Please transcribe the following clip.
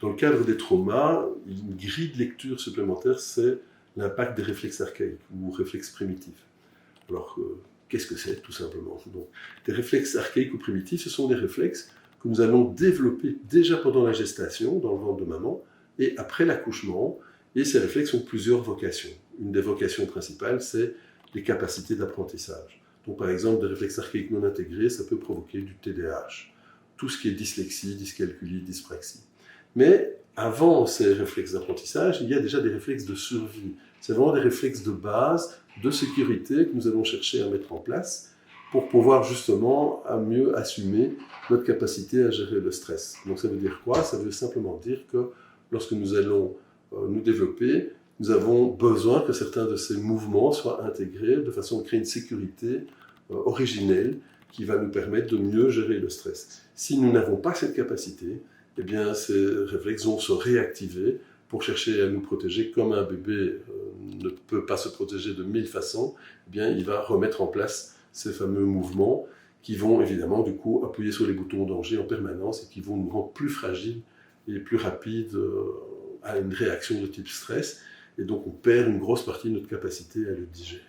Dans le cadre des traumas, une grille de lecture supplémentaire, c'est l'impact des réflexes archaïques ou réflexes primitifs. Alors, qu'est-ce que c'est, tout simplement? Donc, des réflexes archaïques ou primitifs, ce sont des réflexes que nous allons développer déjà pendant la gestation, dans le ventre de maman, et après l'accouchement. Et ces réflexes ont plusieurs vocations. Une des vocations principales, c'est les capacités d'apprentissage. Donc, par exemple, des réflexes archaïques non intégrés, ça peut provoquer du TDAH. Tout ce qui est dyslexie, dyscalculie, dyspraxie. Mais avant ces réflexes d'apprentissage, il y a déjà des réflexes de survie. C'est vraiment des réflexes de base, de sécurité que nous allons chercher à mettre en place pour pouvoir justement à mieux assumer notre capacité à gérer le stress. Donc ça veut dire quoi? Ça veut simplement dire que lorsque nous allons nous développer, nous avons besoin que certains de ces mouvements soient intégrés de façon à créer une sécurité originelle qui va nous permettre de mieux gérer le stress. Si nous n'avons pas cette capacité, eh bien, ces réflexes vont se réactiver pour chercher à nous protéger. Comme un bébé ne peut pas se protéger de 1000 façons, eh bien, il va remettre en place ces fameux mouvements qui vont évidemment du coup appuyer sur les boutons danger en permanence et qui vont nous rendre plus fragiles et plus rapides à une réaction de type stress. Et donc on perd une grosse partie de notre capacité à le digérer.